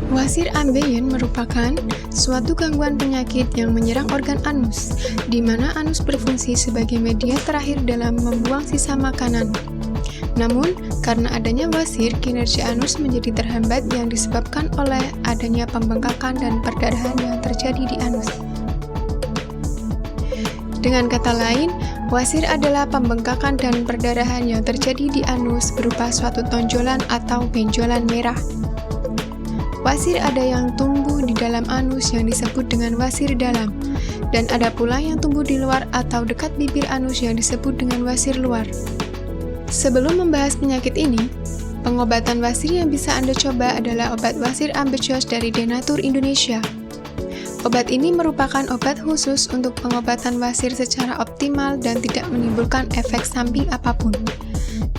Wasir ambeien merupakan suatu gangguan penyakit yang menyerang organ anus, di mana anus berfungsi sebagai media terakhir dalam membuang sisa makanan. Namun, karena adanya wasir, kinerja anus menjadi terhambat yang disebabkan oleh adanya pembengkakan dan perdarahan yang terjadi di anus. Dengan kata lain, wasir adalah pembengkakan dan perdarahan yang terjadi di anus berupa suatu tonjolan atau benjolan merah. Wasir ada yang tumbuh di dalam anus yang disebut dengan wasir dalam, dan ada pula yang tumbuh di luar atau dekat bibir anus yang disebut dengan wasir luar. Sebelum membahas penyakit ini, pengobatan wasir yang bisa Anda coba adalah obat wasir ambecios dari Denatur Indonesia. Obat ini merupakan obat khusus untuk pengobatan wasir secara optimal dan tidak menimbulkan efek samping apapun.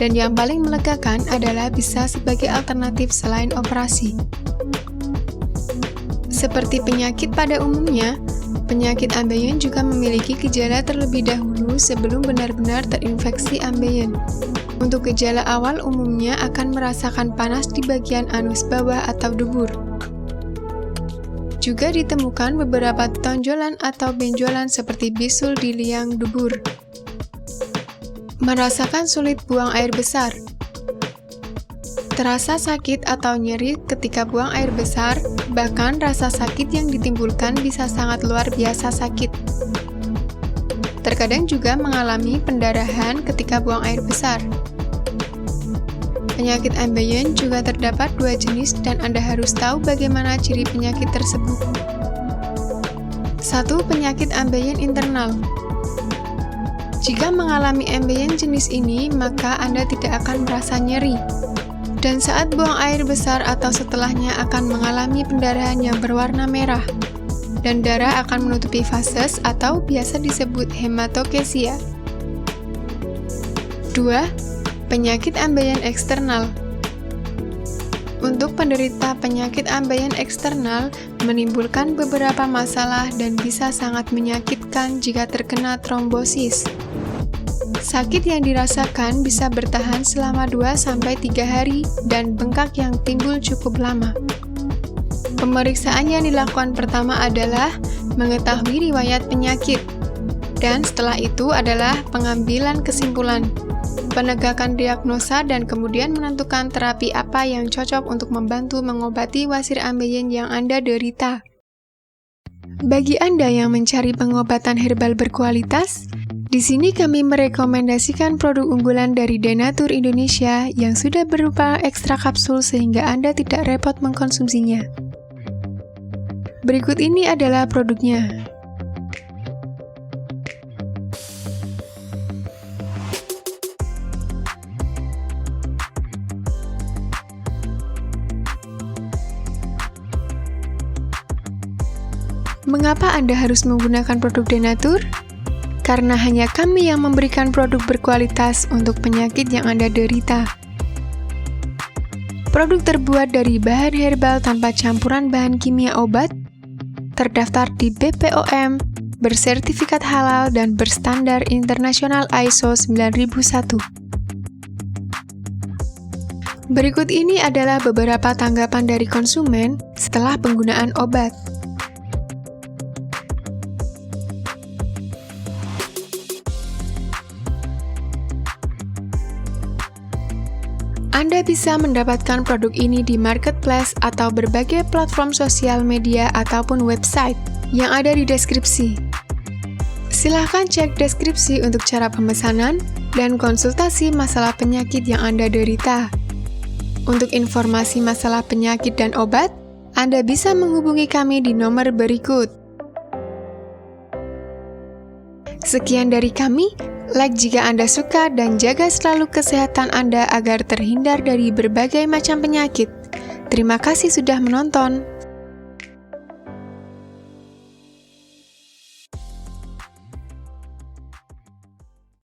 Dan yang paling melegakan adalah bisa sebagai alternatif selain operasi. Seperti penyakit pada umumnya, penyakit ambeien juga memiliki gejala terlebih dahulu sebelum benar-benar terinfeksi ambeien. Untuk gejala awal umumnya akan merasakan panas di bagian anus bawah atau dubur. Juga ditemukan beberapa tonjolan atau benjolan seperti bisul di liang dubur. Merasakan sulit buang air besar. Terasa sakit atau nyeri ketika buang air besar, bahkan rasa sakit yang ditimbulkan bisa sangat luar biasa sakit. Terkadang juga mengalami pendarahan ketika buang air besar. Penyakit ambeien juga terdapat dua jenis dan Anda harus tahu bagaimana ciri penyakit tersebut. 1. Penyakit ambeien internal. Jika mengalami ambeien jenis ini, maka Anda tidak akan merasa nyeri. Dan saat buang air besar atau setelahnya akan mengalami pendarahan yang berwarna merah. Dan darah akan menutupi vases atau biasa disebut hematokesia. 2. Penyakit ambeien eksternal. Untuk penderita penyakit ambeien eksternal, menimbulkan beberapa masalah dan bisa sangat menyakitkan jika terkena trombosis. Sakit yang dirasakan bisa bertahan selama 2-3 hari dan bengkak yang timbul cukup lama. Pemeriksaan yang dilakukan pertama adalah mengetahui riwayat penyakit, dan setelah itu adalah pengambilan kesimpulan, penegakan diagnosa, dan kemudian menentukan terapi apa yang cocok untuk membantu mengobati wasir ambeien yang Anda derita. Bagi Anda yang mencari pengobatan herbal berkualitas, di sini kami merekomendasikan produk unggulan dari Denatur Indonesia yang sudah berupa ekstra kapsul sehingga Anda tidak repot mengkonsumsinya. Berikut ini adalah produknya. Mengapa Anda harus menggunakan produk Denatur? Karena hanya kami yang memberikan produk berkualitas untuk penyakit yang Anda derita. Produk terbuat dari bahan herbal tanpa campuran bahan kimia obat, terdaftar di BPOM, bersertifikat halal dan berstandar internasional ISO 9001. Berikut ini adalah beberapa tanggapan dari konsumen setelah penggunaan obat. Anda bisa mendapatkan produk ini di marketplace atau berbagai platform sosial media ataupun website yang ada di deskripsi. Silahkan cek deskripsi untuk cara pemesanan dan konsultasi masalah penyakit yang Anda derita. Untuk informasi masalah penyakit dan obat, Anda bisa menghubungi kami di nomor berikut. Sekian dari kami. Like jika Anda suka dan jaga selalu kesehatan Anda agar terhindar dari berbagai macam penyakit. Terima kasih sudah menonton.